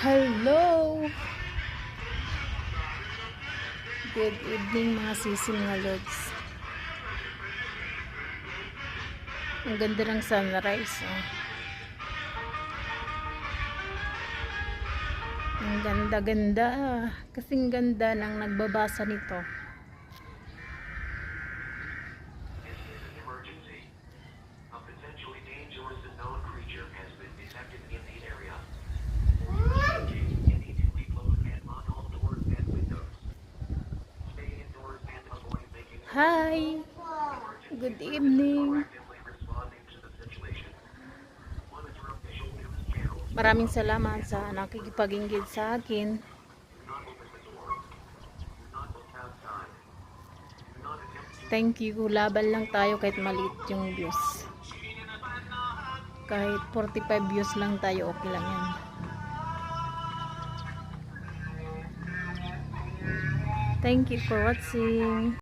Hello! Good evening mga sisim nga lods. Ang ganda ng sunrise. Oh. Ang ganda-ganda. Kasing ganda ng nagbabasa nito. Hi! Good evening! Maraming salamat sa nakikipag-inggit sa akin. Thank you. Laban lang tayo kahit maliit yung views. Kahit 45 views lang tayo, okay lang yan. Thank you for watching.